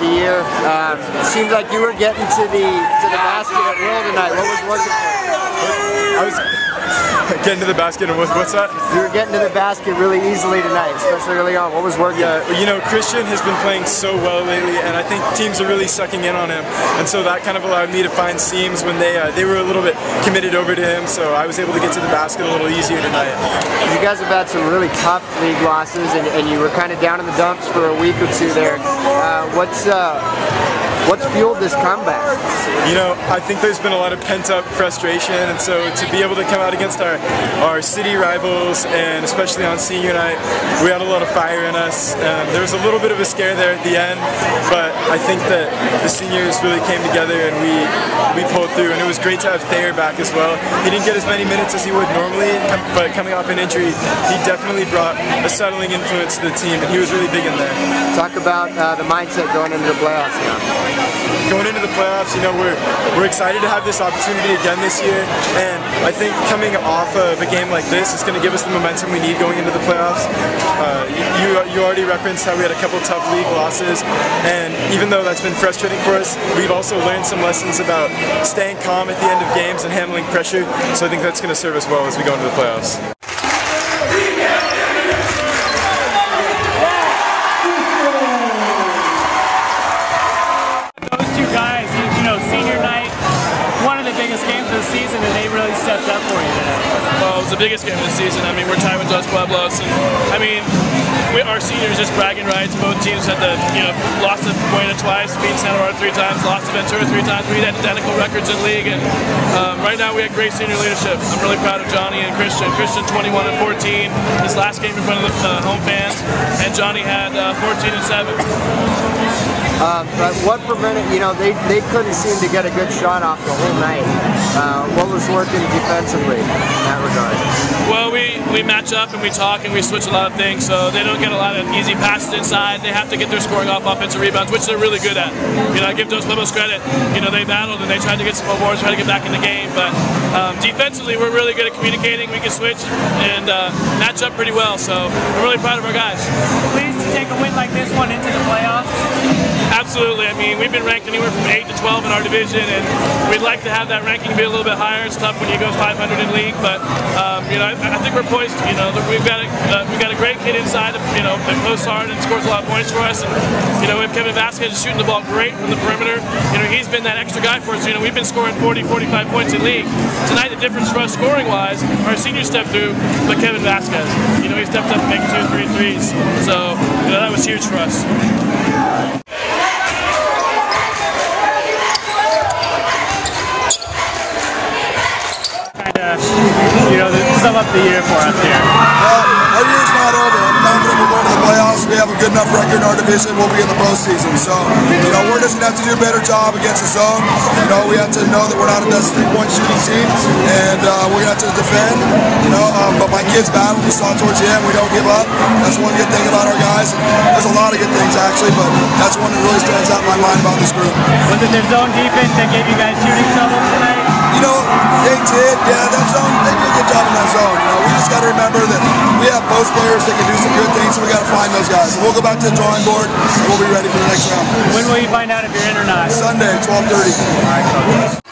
the year. Seems like you were getting to the basket at will tonight. What was working for you? I was getting to the basket, and what's that? You were getting to the basket really easily tonight, especially early on. What was working? Yeah, you know, Christian has been playing so well lately, and I think teams are really sucking in on him, and so that kind of allowed me to find seams when they were a little bit committed over to him, so I was able to get to the basket a little easier tonight. You guys have had some really tough league losses, and you were kind of down in the dumps for a week or two there. What's fueled this comeback? You know, I think there's been a lot of pent-up frustration, and so to be able to come out against our city rivals, and especially on senior night, we had a lot of fire in us. There was a little bit of a scare there at the end, but I think that the seniors really came together and we pulled through, and it was great to have Thayer back as well. He didn't get as many minutes as he would normally, but coming off an injury, he definitely brought a settling influence to the team, and he was really big in there. Talk about the mindset going into the playoffs now. Going into the playoffs, you know, we're excited to have this opportunity again this year, and I think coming off of a game like this is going to give us the momentum we need going into the playoffs. You already referenced how we had a couple tough league losses, and even though that's been frustrating for us, we've also learned some lessons about staying calm at the end of games and handling pressure, so I think that's going to serve us well as we go into the playoffs. Season, and they really stepped up for you today. Well, it was the biggest game of the season. I mean, we're tied with Pueblos, and I mean, our seniors just bragging rights. Both teams had lost to Pueblos twice, beat Santa Barbara 3 times, lost to Ventura 3 times. We had identical records in league, and right now we had great senior leadership. I'm really proud of Johnny and Christian. Christian 21 and 14, his last game in front of the home fans, and Johnny had 14 and 7. But what prevented, you know, they couldn't seem to get a good shot off the whole night. What was working defensively in that regard? Well, we match up and we talk and we switch a lot of things, so they don't get a lot of easy passes inside. They have to get their scoring off offensive rebounds, which they're really good at. You know, I give those Pueblos credit. You know, they battled and they tried to get some awards, try to get back in the game, but defensively we're really good at communicating. We can switch and match up pretty well, so we're really proud of our guys. Pleased to take a win like this one into the playoffs? Absolutely. I mean, we've been ranked anywhere from 8 to 12 in our division, and we'd like to have that ranking be a little bit higher. It's tough when you go 500 in league, but you know, I think we're poised. You know, we've got a great kid inside. You know, that posts hard and scores a lot of points for us. And you know, we have Kevin Vasquez shooting the ball great from the perimeter. You know, he's been that extra guy for us. You know, we've been scoring 40, 45 points in league. Tonight, the difference for us scoring-wise, our seniors stepped through, but Kevin Vasquez. You know, he stepped up and made 2 3 threes. So you know, that was huge for us. You know, sum up the year for us here. Well, our year's not over. I'm confident we're going to the playoffs. We have a good enough record in our division. We'll be in the postseason. So, you know, we're just going to have to do a better job against the zone. You know, we have to know that we're not the best three-point shooting team, and we're going to have to defend. You know, but my kids battle. We saw towards the end. We don't give up. That's one good thing about our guys. There's a lot of good things, actually, but that's one that really stands out in my mind about this group. Was it their zone defense that gave you guys shooting trouble tonight? You know, they did, yeah, that zone, they did a good job in that zone. You know, we just got to remember that we have post players that can do some good things, so we got to find those guys. And we'll go back to the drawing board, and we'll be ready for the next round. When will you find out if you're in or not? Sunday, 12:30. All right, coach.